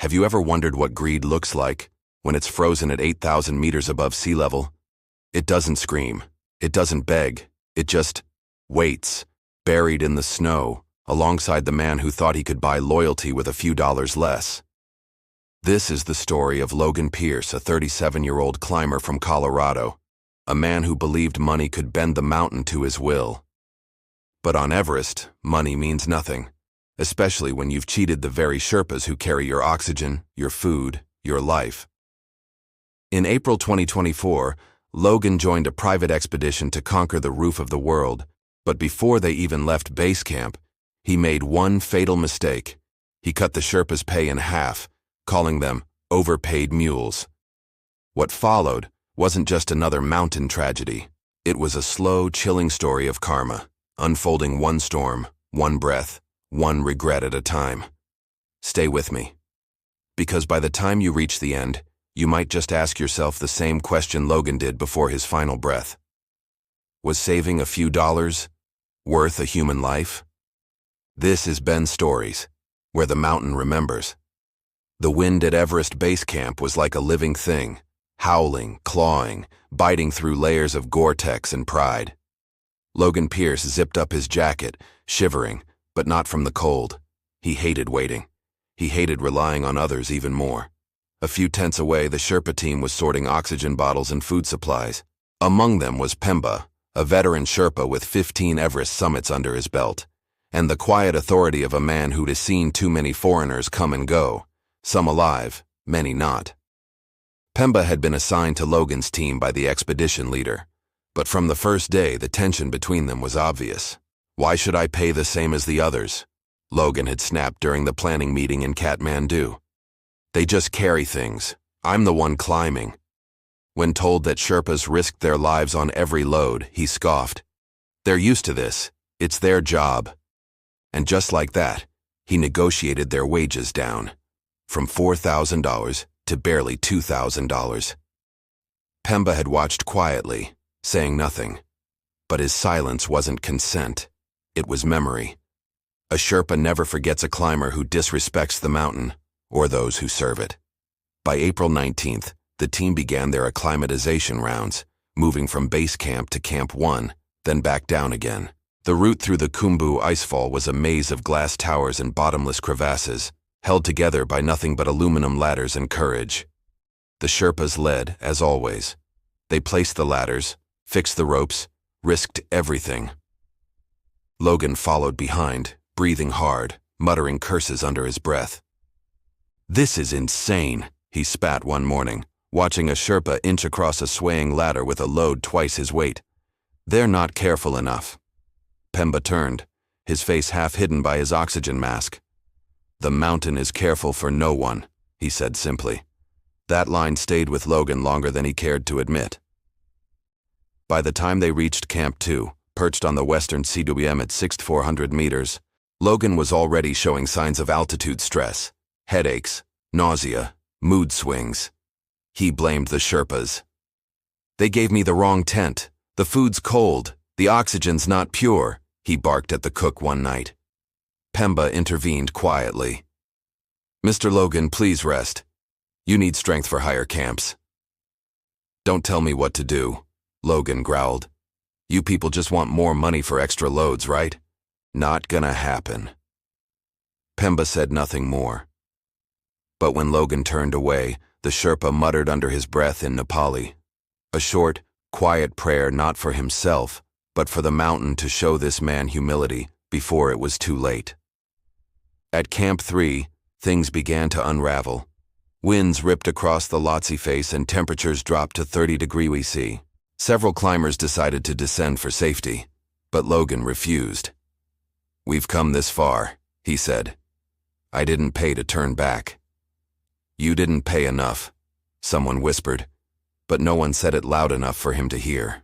Have you ever wondered what greed looks like when it's frozen at 8,000 meters above sea level? It doesn't scream. It doesn't beg. It just waits, buried in the snow, alongside the man who thought he could buy loyalty with a few dollars less. This is the story of Logan Pierce, a 37-year-old climber from Colorado, a man who believed money could bend the mountain to his will. But on Everest, money means nothing, especially when you've cheated the very Sherpas who carry your oxygen, your food, your life. In April 2024, Logan joined a private expedition to conquer the roof of the world, but before they even left base camp, he made one fatal mistake. He cut the Sherpas' pay in half, calling them overpaid mules. What followed wasn't just another mountain tragedy. It was a slow, chilling story of karma, unfolding one storm, one breath, one regret at a time. Stay with me, because by the time you reach the end, you might just ask yourself the same question Logan did before his final breath. Was saving a few dollars worth a human life? This is Ben's Stories, where the mountain remembers. The wind at Everest Base Camp was like a living thing, howling, clawing, biting through layers of Gore-Tex and pride. Logan Pierce zipped up his jacket, shivering, but not from the cold. He hated waiting. He hated relying on others even more. A few tents away, the Sherpa team was sorting oxygen bottles and food supplies. Among them was Pemba, a veteran Sherpa with 15 Everest summits under his belt, and the quiet authority of a man who'd seen too many foreigners come and go, some alive, many not. Pemba had been assigned to Logan's team by the expedition leader, but from the first day the tension between them was obvious. "Why should I pay the same as the others?" Logan had snapped during the planning meeting in Kathmandu. "They just carry things. I'm the one climbing." When told that Sherpas risked their lives on every load, he scoffed. "They're used to this. It's their job." And just like that, he negotiated their wages down, from $4,000 to barely $2,000. Pemba had watched quietly, saying nothing. But his silence wasn't consent. It was memory. A Sherpa never forgets a climber who disrespects the mountain, or those who serve it. By April 19th, the team began their acclimatization rounds, moving from base camp to Camp 1, then back down again. The route through the Khumbu icefall was a maze of glass towers and bottomless crevasses, held together by nothing but aluminum ladders and courage. The Sherpas led, as always. They placed the ladders, fixed the ropes, risked everything. Logan followed behind, breathing hard, muttering curses under his breath. "This is insane," he spat one morning, watching a Sherpa inch across a swaying ladder with a load twice his weight. "They're not careful enough." Pemba turned, his face half hidden by his oxygen mask. "The mountain is careful for no one," he said simply. That line stayed with Logan longer than he cared to admit. By the time they reached Camp 2, perched on the western CWM at 6,400 meters, Logan was already showing signs of altitude stress, headaches, nausea, mood swings. He blamed the Sherpas. "They gave me the wrong tent. The food's cold. The oxygen's not pure," he barked at the cook one night. Pemba intervened quietly. "Mr. Logan, please rest. You need strength for higher camps." "Don't tell me what to do," Logan growled. "You people just want more money for extra loads, right? Not gonna happen." Pemba said nothing more. But when Logan turned away, the Sherpa muttered under his breath in Nepali, a short, quiet prayer not for himself, but for the mountain to show this man humility before it was too late. At Camp 3, things began to unravel. Winds ripped across the Lhotse face and temperatures dropped to 30-degree C. Several climbers decided to descend for safety, but Logan refused. "We've come this far," he said. "I didn't pay to turn back." "You didn't pay enough," someone whispered, but no one said it loud enough for him to hear.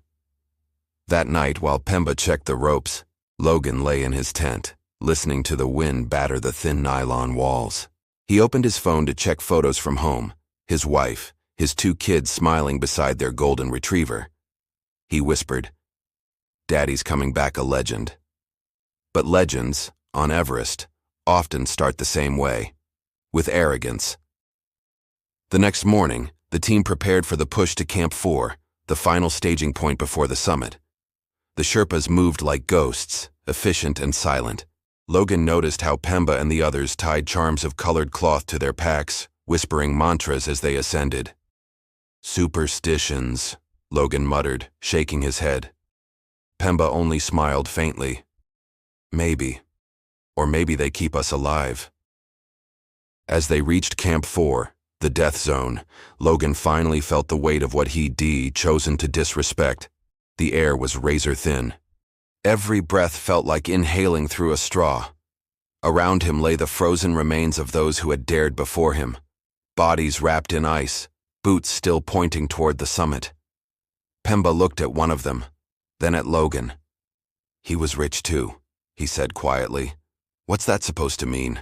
That night, while Pemba checked the ropes, Logan lay in his tent, listening to the wind batter the thin nylon walls. He opened his phone to check photos from home, his wife, his 2 kids smiling beside their golden retriever. He whispered, "Daddy's coming back a legend." But legends, on Everest, often start the same way, with arrogance, The next morning, the team prepared for the push to Camp 4, the final staging point before the summit. The Sherpas moved like ghosts, efficient and silent. Logan noticed how Pemba and the others tied charms of colored cloth to their packs, whispering mantras as they ascended. "Superstitions," Logan muttered, shaking his head. Pemba only smiled faintly. "Maybe. Or maybe they keep us alive." As they reached Camp 4, the death zone, Logan finally felt the weight of what he'd chosen to disrespect. The air was razor thin. Every breath felt like inhaling through a straw. Around him lay the frozen remains of those who had dared before him, bodies wrapped in ice, boots still pointing toward the summit. Pemba looked at one of them, then at Logan. "He was rich too," he said quietly. "What's that supposed to mean?"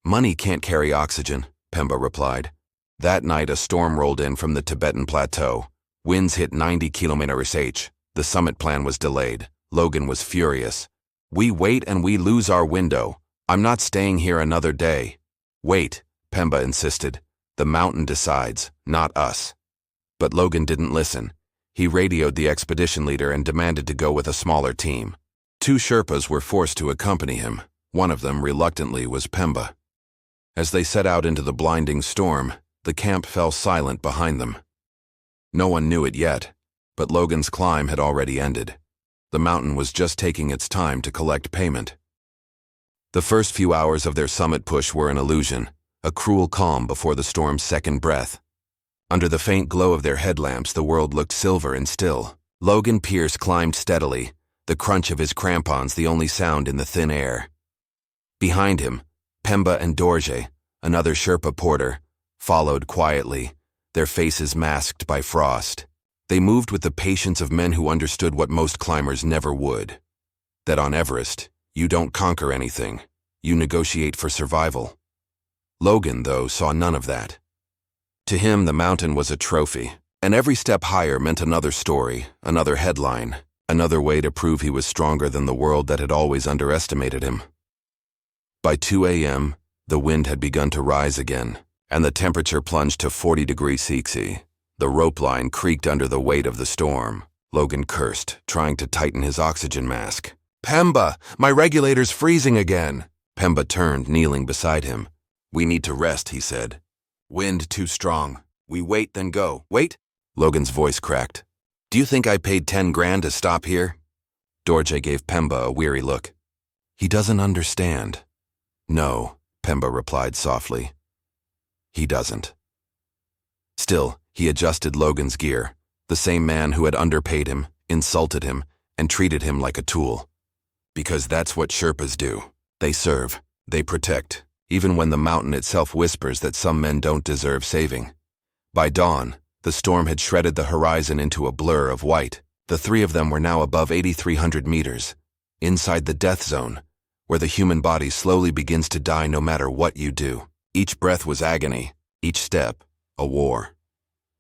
"Money can't carry oxygen," Pemba replied. That night a storm rolled in from the Tibetan plateau. Winds hit 90 km/h. The summit plan was delayed. Logan was furious. "We wait and we lose our window. I'm not staying here another day." "Wait," Pemba insisted. "The mountain decides, not us." But Logan didn't listen. He radioed the expedition leader and demanded to go with a smaller team. 2 Sherpas were forced to accompany him. One of them, reluctantly, was Pemba. As they set out into the blinding storm, the camp fell silent behind them. No one knew it yet, but Logan's climb had already ended. The mountain was just taking its time to collect payment. The first few hours of their summit push were an illusion, a cruel calm before the storm's second breath. Under the faint glow of their headlamps, the world looked silver and still. Logan Pierce climbed steadily, the crunch of his crampons the only sound in the thin air. Behind him, Pemba and Dorje, another Sherpa porter, followed quietly, their faces masked by frost. They moved with the patience of men who understood what most climbers never would. That on Everest, you don't conquer anything, you negotiate for survival. Logan, though, saw none of that. To him, the mountain was a trophy, and every step higher meant another story, another headline, another way to prove he was stronger than the world that had always underestimated him. By 2 a.m., the wind had begun to rise again, and the temperature plunged to 40 degrees Celsius. The rope line creaked under the weight of the storm. Logan cursed, trying to tighten his oxygen mask. "Pemba, my regulator's freezing again." Pemba turned, kneeling beside him. "We need to rest," he said. "Wind too strong. We wait, then go." "Wait?" Logan's voice cracked. "Do you think I paid 10 grand to stop here?" Dorje gave Pemba a weary look. "He doesn't understand." "No," Pemba replied softly. "He doesn't." Still, he adjusted Logan's gear, the same man who had underpaid him, insulted him, and treated him like a tool. Because that's what Sherpas do. They serve, they protect, even when the mountain itself whispers that some men don't deserve saving. By dawn, the storm had shredded the horizon into a blur of white. The 3 of them were now above 8,300 meters, inside the death zone, where the human body slowly begins to die no matter what you do. Each breath was agony, each step, a war.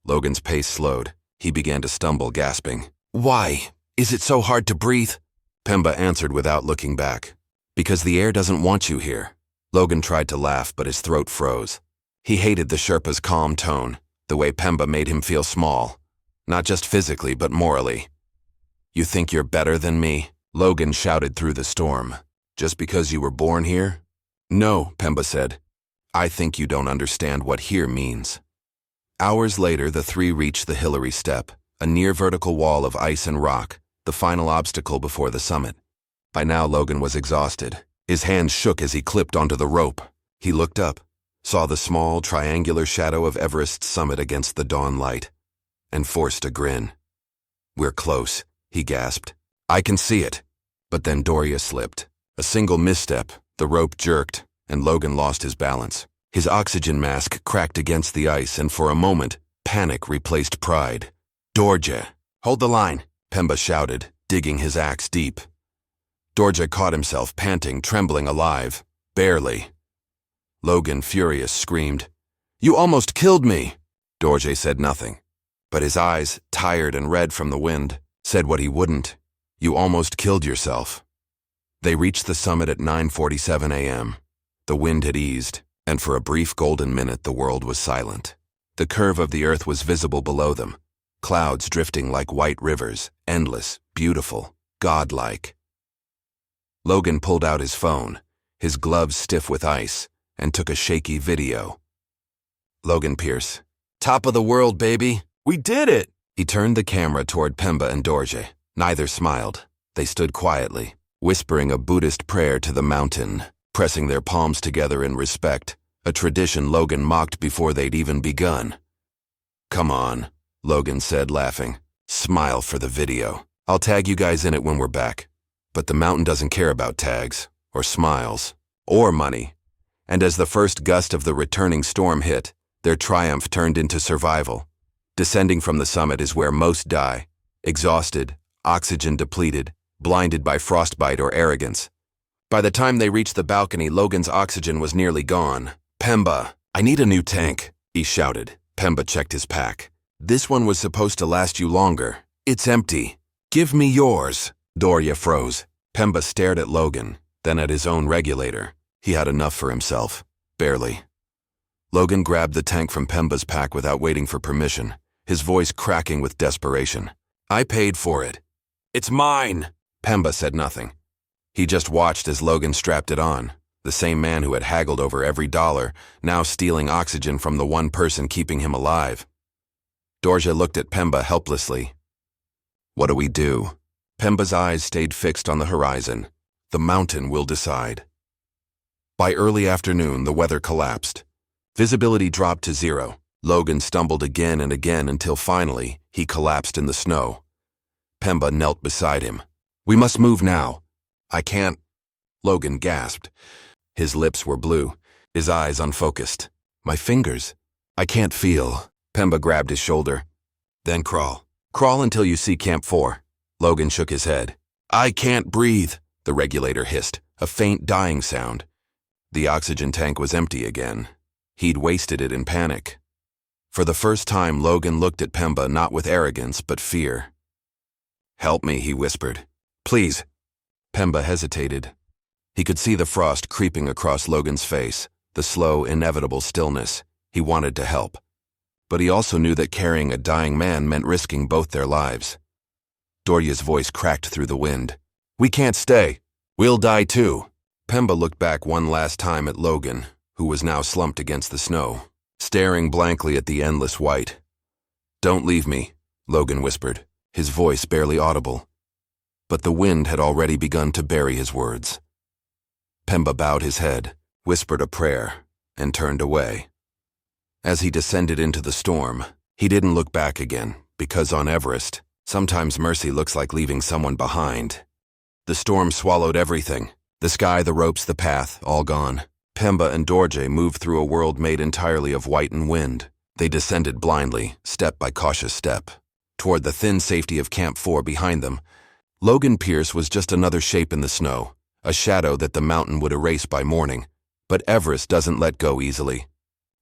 Logan's pace slowed. He began to stumble, gasping. "Why? Is it so hard to breathe?" Pemba answered without looking back. "Because the air doesn't want you here." Logan tried to laugh, but his throat froze. He hated the Sherpa's calm tone, the way Pemba made him feel small. Not just physically, but morally. "You think you're better than me?" Logan shouted through the storm. "Just because you were born here?" "No," Pemba said. "I think you don't understand what here means." Hours later, the 3 reached the Hillary Step, a near-vertical wall of ice and rock, the final obstacle before the summit. By now, Logan was exhausted. His hands shook as he clipped onto the rope. He looked up, saw the small, triangular shadow of Everest's summit against the dawn light, and forced a grin. "We're close," he gasped. "I can see it." But then Doria slipped. A single misstep, the rope jerked, and Logan lost his balance. His oxygen mask cracked against the ice, and for a moment, panic replaced pride. "Dorje, hold the line," Pemba shouted, digging his axe deep. Dorje caught himself, panting, trembling alive. "Barely." Logan, furious, screamed, "You almost killed me!" Dorje said nothing, but his eyes, tired and red from the wind, said what he wouldn't. "You almost killed yourself." They reached the summit at 9:47 a.m. The wind had eased, and for a brief golden minute the world was silent. The curve of the earth was visible below them, clouds drifting like white rivers, endless, beautiful, godlike. Logan pulled out his phone, his gloves stiff with ice, and took a shaky video. Logan Pierce. Top of the world, baby. We did it! He turned the camera toward Pemba and Dorje. Neither smiled. They stood quietly, whispering a Buddhist prayer to the mountain, pressing their palms together in respect, a tradition Logan mocked before they'd even begun. Come on, Logan said, laughing. Smile for the video. I'll tag you guys in it when we're back. But the mountain doesn't care about tags, or smiles, or money. And as the first gust of the returning storm hit, their triumph turned into survival. Descending from the summit is where most die, exhausted, oxygen depleted, blinded by frostbite or arrogance. By the time they reached the balcony, Logan's oxygen was nearly gone. Pemba, I need a new tank, he shouted. Pemba checked his pack. This one was supposed to last you longer. It's empty. Give me yours. Dorje froze. Pemba stared at Logan, then at his own regulator. He had enough for himself. Barely. Logan grabbed the tank from Pemba's pack without waiting for permission, his voice cracking with desperation. I paid for it. It's mine. Pemba said nothing. He just watched as Logan strapped it on, the same man who had haggled over every dollar, now stealing oxygen from the one person keeping him alive. Dorje looked at Pemba helplessly. What do we do? Pemba's eyes stayed fixed on the horizon. The mountain will decide. By early afternoon, the weather collapsed. Visibility dropped to 0. Logan stumbled again and again until finally he collapsed in the snow. Pemba knelt beside him. We must move now. I can't. Logan gasped. His lips were blue, his eyes unfocused. My fingers. I can't feel. Pemba grabbed his shoulder. Then crawl. Crawl until you see Camp 4. Logan shook his head. I can't breathe, the regulator hissed, a faint dying sound. The oxygen tank was empty again. He'd wasted it in panic. For the first time, Logan looked at Pemba not with arrogance but fear. Help me, he whispered. Please. Pemba hesitated. He could see the frost creeping across Logan's face, the slow, inevitable stillness. He wanted to help. But he also knew that carrying a dying man meant risking both their lives. Dorje's voice cracked through the wind. We can't stay. We'll die too. Pemba looked back one last time at Logan, who was now slumped against the snow, staring blankly at the endless white. Don't leave me, Logan whispered, his voice barely audible. But the wind had already begun to bury his words. Pemba bowed his head, whispered a prayer, and turned away. As he descended into the storm, he didn't look back again, because on Everest, sometimes mercy looks like leaving someone behind. The storm swallowed everything. The sky, the ropes, the path, all gone. Pemba and Dorje moved through a world made entirely of white and wind. They descended blindly, step by cautious step. Toward the thin safety of Camp 4 behind them, Logan Pierce was just another shape in the snow, a shadow that the mountain would erase by morning. But Everest doesn't let go easily.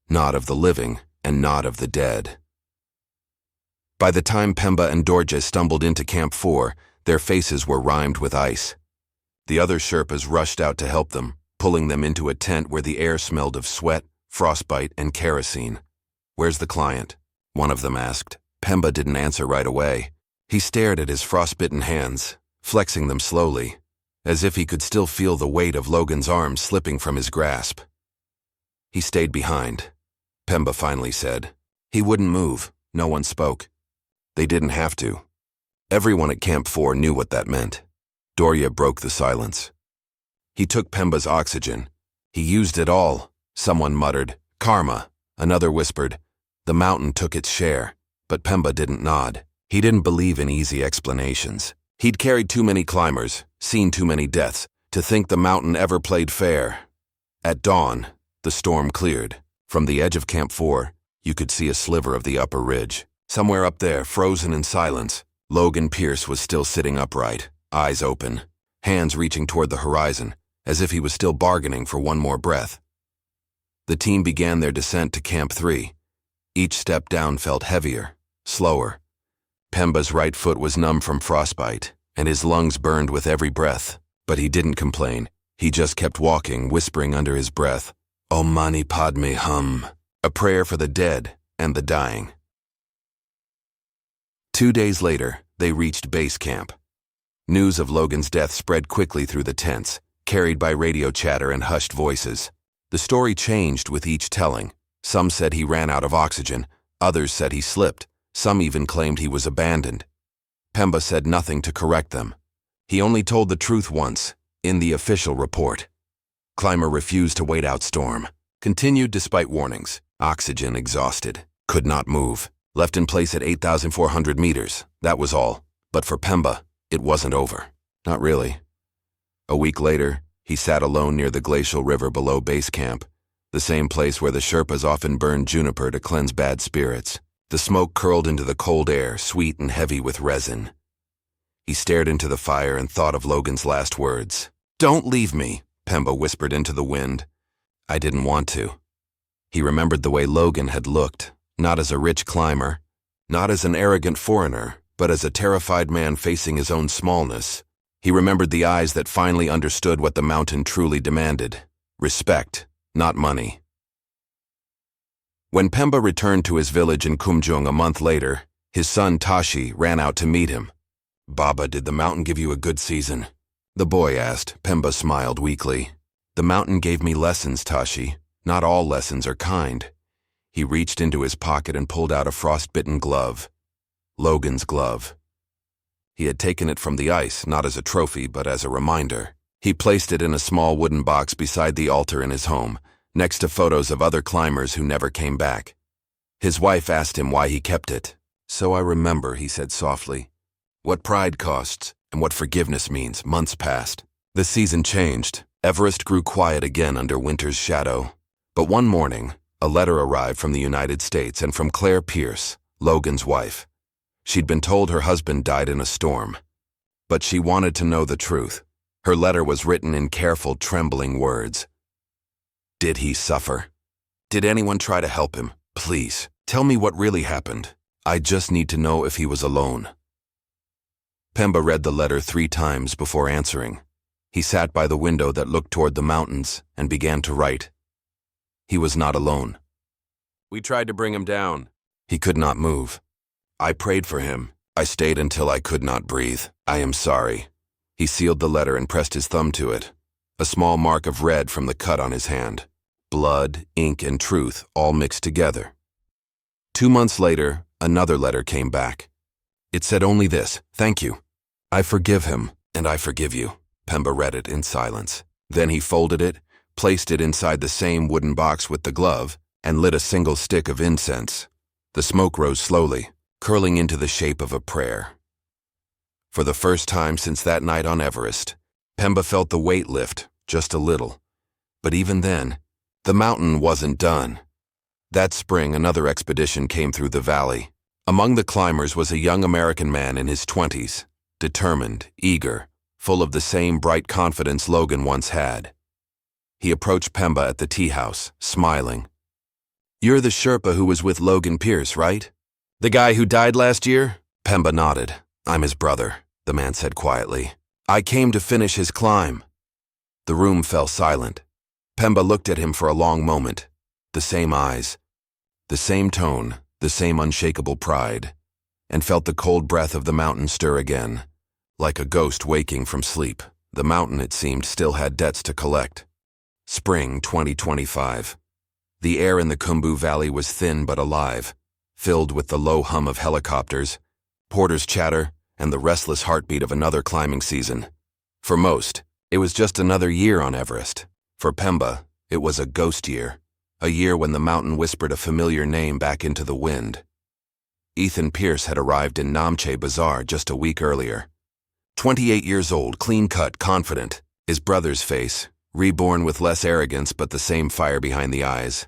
Not of the living, and not of the dead. By the time Pemba and Dorje stumbled into Camp 4, their faces were rimed with ice. The other Sherpas rushed out to help them, pulling them into a tent where the air smelled of sweat, frostbite, and kerosene. Where's the client? One of them asked. Pemba didn't answer right away. He stared at his frostbitten hands, flexing them slowly, as if he could still feel the weight of Logan's arms slipping from his grasp. He stayed behind. Pemba finally said. He wouldn't move. No one spoke. They didn't have to. Everyone at Camp 4 knew what that meant. Dorje broke the silence. He took Pemba's oxygen. He used it all. Someone muttered, Karma. Another whispered, the mountain took its share. But Pemba didn't nod. He didn't believe in easy explanations. He'd carried too many climbers, seen too many deaths, to think the mountain ever played fair. At dawn, the storm cleared. From the edge of Camp 4, you could see a sliver of the upper ridge. Somewhere up there, frozen in silence, Logan Pierce was still sitting upright, eyes open, hands reaching toward the horizon, as if he was still bargaining for one more breath. The team began their descent to Camp 3. Each step down felt heavier, slower. Pemba's right foot was numb from frostbite, and his lungs burned with every breath. But he didn't complain. He just kept walking, whispering under his breath, Om Mani Padme Hum, a prayer for the dead, and the dying. 2 days later, they reached base camp. News of Logan's death spread quickly through the tents, carried by radio chatter and hushed voices. The story changed with each telling. Some said he ran out of oxygen, others said he slipped, some even claimed he was abandoned. Pemba said nothing to correct them. He only told the truth once, in the official report. Climber refused to wait out storm. Continued despite warnings. Oxygen exhausted. Could not move. Left in place at 8,400 meters. That was all. But for Pemba, it wasn't over. Not really. A week later, he sat alone near the glacial river below base camp, the same place where the Sherpas often burned juniper to cleanse bad spirits. The smoke curled into the cold air, sweet and heavy with resin. He stared into the fire and thought of Logan's last words. "Don't leave me," Pemba whispered into the wind. "I didn't want to." He remembered the way Logan had looked, not as a rich climber, not as an arrogant foreigner, but as a terrified man facing his own smallness. He remembered the eyes that finally understood what the mountain truly demanded: respect, not money. When Pemba returned to his village in Kumjung a month later, his son Tashi ran out to meet him. "Baba, did the mountain give you a good season?" the boy asked. Pemba smiled weakly. "The mountain gave me lessons, Tashi. Not all lessons are kind." He reached into his pocket and pulled out a frostbitten glove. Logan's glove. He had taken it from the ice, not as a trophy, but as a reminder. He placed it in a small wooden box beside the altar in his home, next to photos of other climbers who never came back. His wife asked him why he kept it. "So I remember," he said softly. "What pride costs, and what forgiveness means." Months passed. The season changed. Everest grew quiet again under winter's shadow. But one morning, a letter arrived from the United States and from Claire Pierce, Logan's wife. She'd been told her husband died in a storm. But she wanted to know the truth. Her letter was written in careful, trembling words. "Did he suffer? Did anyone try to help him? Please, tell me what really happened. I just need to know if he was alone." Pemba read the letter 3 times before answering. He sat by the window that looked toward the mountains and began to write. He was not alone. "We tried to bring him down. He could not move. I prayed for him. I stayed until I could not breathe. I am sorry." He sealed the letter and pressed his thumb to it. A small mark of red from the cut on his hand. Blood, ink, and truth all mixed together. 2 months later, another letter came back. It said only this: "Thank you. I forgive him, and I forgive you." Pemba read it in silence. Then he folded it, placed it inside the same wooden box with the glove, and lit a single stick of incense. The smoke rose slowly, curling into the shape of a prayer. For the first time since that night on Everest, Pemba felt the weight lift, just a little. But even then, the mountain wasn't done. That spring, another expedition came through the valley. Among the climbers was a young American man in his 20s, determined, eager, full of the same bright confidence Logan once had. He approached Pemba at the tea house, smiling. "You're the Sherpa who was with Logan Pierce, right? The guy who died last year?" Pemba nodded. "I'm his brother," the man said quietly. "I came to finish his climb." The room fell silent. Pemba looked at him for a long moment. The same eyes, the same tone, the same unshakable pride, and felt the cold breath of the mountain stir again. Like a ghost waking from sleep, the mountain, it seemed, still had debts to collect. Spring 2025. The air in the Khumbu Valley was thin but alive, filled with the low hum of helicopters, porters' chatter, and the restless heartbeat of another climbing season. For most, it was just another year on Everest. For Pemba, it was a ghost year, a year when the mountain whispered a familiar name back into the wind. Ethan Pierce had arrived in Namche Bazaar just a week earlier. 28 years old, clean-cut, confident, his brother's face, reborn with less arrogance but the same fire behind the eyes.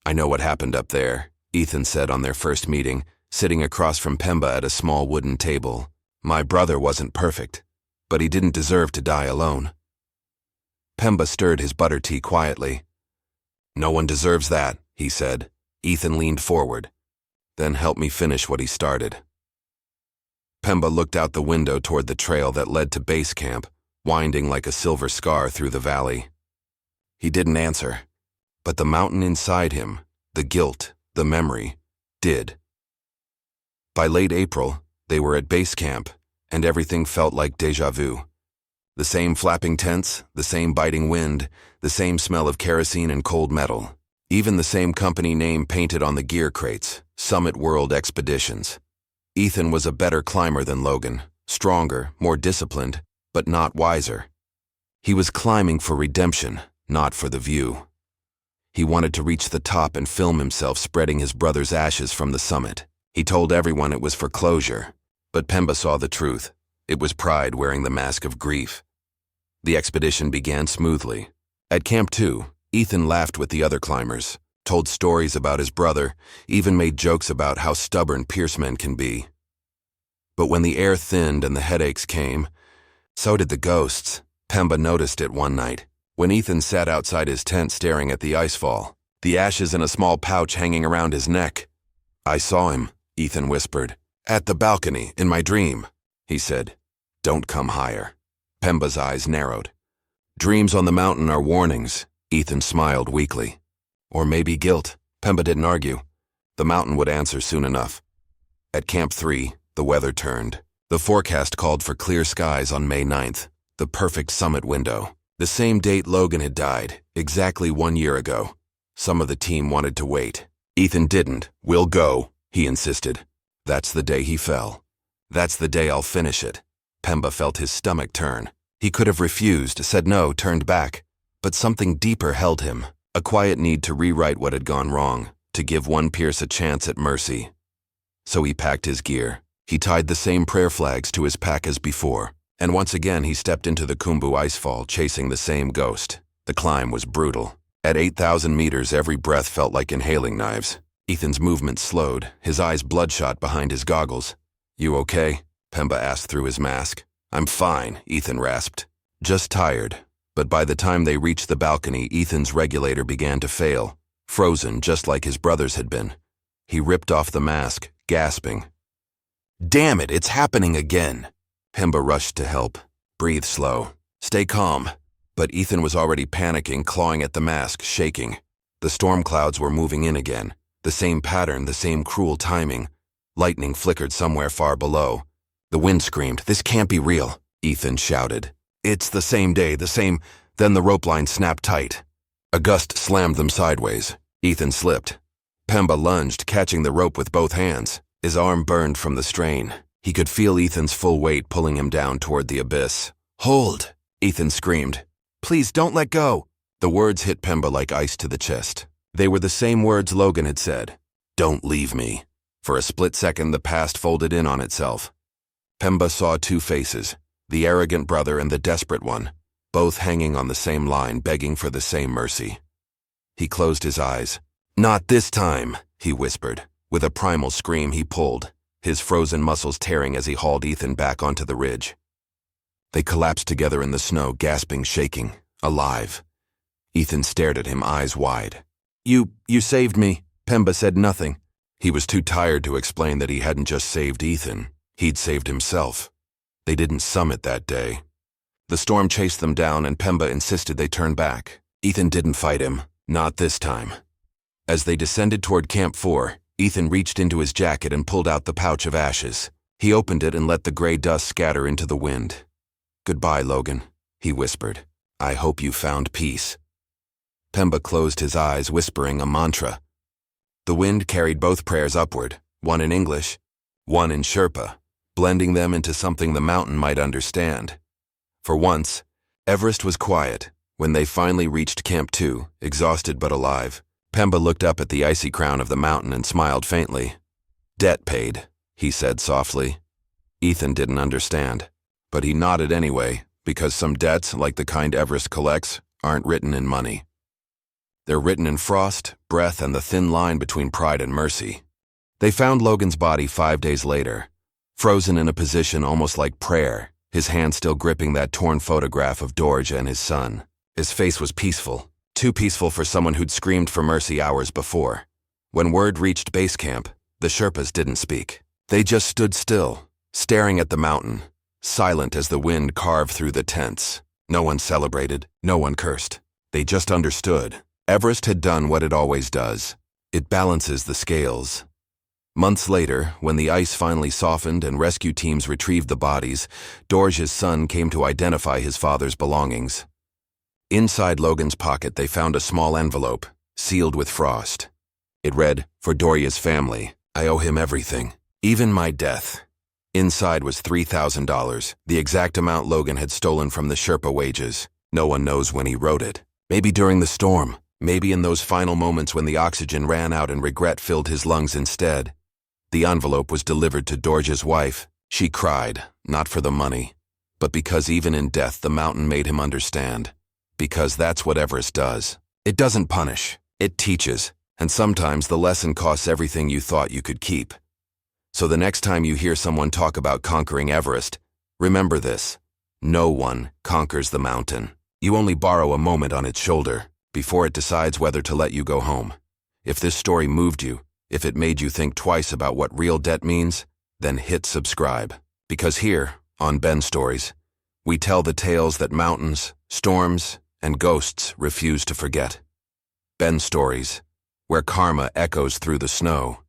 "I know what happened up there," Ethan said on their first meeting, sitting across from Pemba at a small wooden table. "My brother wasn't perfect, but he didn't deserve to die alone." Pemba stirred his butter tea quietly. "No one deserves that," he said. Ethan leaned forward. "Then help me finish what he started." Pemba looked out the window toward the trail that led to base camp, winding like a silver scar through the valley. He didn't answer, but the mountain inside him, the guilt, the memory, did. By late April, they were at base camp, and everything felt like déjà vu. The same flapping tents, the same biting wind, the same smell of kerosene and cold metal. Even the same company name painted on the gear crates, Summit World Expeditions. Ethan was a better climber than Logan, stronger, more disciplined, but not wiser. He was climbing for redemption, not for the view. He wanted to reach the top and film himself spreading his brother's ashes from the summit. He told everyone it was for closure, but Pemba saw the truth. It was pride wearing the mask of grief. The expedition began smoothly. At Camp 2, Ethan laughed with the other climbers, told stories about his brother, even made jokes about how stubborn Pierce men can be. But when the air thinned and the headaches came, so did the ghosts. Pemba noticed it one night, when Ethan sat outside his tent staring at the icefall, the ashes in a small pouch hanging around his neck. "I saw him," Ethan whispered. "At the balcony, in my dream," he said. "Don't come higher." Pemba's eyes narrowed. "Dreams on the mountain are warnings," Ethan smiled weakly. "Or maybe guilt." Pemba didn't argue. The mountain would answer soon enough. At Camp 3, the weather turned. The forecast called for clear skies on May 9th, the perfect summit window. The same date Logan had died, exactly 1 year ago. Some of the team wanted to wait. Ethan didn't. "We'll go," he insisted. "That's the day he fell. That's the day I'll finish it." Pemba felt his stomach turn. He could have refused, said no, turned back. But something deeper held him, a quiet need to rewrite what had gone wrong, to give one Pierce a chance at mercy. So he packed his gear. He tied the same prayer flags to his pack as before, and once again he stepped into the Khumbu icefall, chasing the same ghost. The climb was brutal. At 8,000 meters, every breath felt like inhaling knives. Ethan's movement slowed, his eyes bloodshot behind his goggles. "You okay?" Pemba asked through his mask. "I'm fine," Ethan rasped. "Just tired." But by the time they reached the balcony, Ethan's regulator began to fail, frozen just like his brother's had been. He ripped off the mask, gasping. "Damn it, it's happening again!" Pemba rushed to help. "Breathe slow. Stay calm." But Ethan was already panicking, clawing at the mask, shaking. The storm clouds were moving in again. The same pattern, the same cruel timing. Lightning flickered somewhere far below. The wind screamed, "This can't be real," Ethan shouted. "It's the same day, the same..." Then the rope line snapped tight. A gust slammed them sideways. Ethan slipped. Pemba lunged, catching the rope with both hands. His arm burned from the strain. He could feel Ethan's full weight pulling him down toward the abyss. "Hold!" Ethan screamed. "Please don't let go!" The words hit Pemba like ice to the chest. They were the same words Logan had said. "Don't leave me." For a split second, the past folded in on itself. Pemba saw two faces, the arrogant brother and the desperate one, both hanging on the same line, begging for the same mercy. He closed his eyes. "Not this time," he whispered. With a primal scream, he pulled, his frozen muscles tearing as he hauled Ethan back onto the ridge. They collapsed together in the snow, gasping, shaking, alive. Ethan stared at him, eyes wide. You saved me." Pemba said nothing. He was too tired to explain that he hadn't just saved Ethan. He'd saved himself. They didn't summit that day. The storm chased them down, and Pemba insisted they turn back. Ethan didn't fight him. Not this time. As they descended toward Camp 4, Ethan reached into his jacket and pulled out the pouch of ashes. He opened it and let the gray dust scatter into the wind. "Goodbye, Logan," he whispered. "I hope you found peace." Pemba closed his eyes, whispering a mantra. The wind carried both prayers upward, one in English, one in Sherpa, blending them into something the mountain might understand. For once, Everest was quiet. When they finally reached Camp 2, exhausted but alive, Pemba looked up at the icy crown of the mountain and smiled faintly. "Debt paid," he said softly. Ethan didn't understand, but he nodded anyway, because some debts, like the kind Everest collects, aren't written in money. They're written in frost, breath, and the thin line between pride and mercy. They found Logan's body 5 days later, frozen in a position almost like prayer, his hand still gripping that torn photograph of Dorje and his son. His face was peaceful, too peaceful for someone who'd screamed for mercy hours before. When word reached base camp, the Sherpas didn't speak. They just stood still, staring at the mountain, silent as the wind carved through the tents. No one celebrated, no one cursed. They just understood. Everest had done what it always does. It balances the scales. Months later, when the ice finally softened and rescue teams retrieved the bodies, Dorj's son came to identify his father's belongings. Inside Logan's pocket, they found a small envelope, sealed with frost. It read, "For Dorja's family, I owe him everything, even my death." Inside was $3,000, the exact amount Logan had stolen from the Sherpa wages. No one knows when he wrote it. Maybe during the storm, maybe in those final moments when the oxygen ran out and regret filled his lungs instead. The envelope was delivered to Dorj's wife. She cried, not for the money, but because even in death the mountain made him understand. Because that's what Everest does. It doesn't punish, it teaches, and sometimes the lesson costs everything you thought you could keep. So the next time you hear someone talk about conquering Everest, remember this: no one conquers the mountain. You only borrow a moment on its shoulder before it decides whether to let you go home. If this story moved you, if it made you think twice about what real debt means, then hit subscribe. Because here, on Ben Stories, we tell the tales that mountains, storms, and ghosts refuse to forget. Ben Stories, where karma echoes through the snow.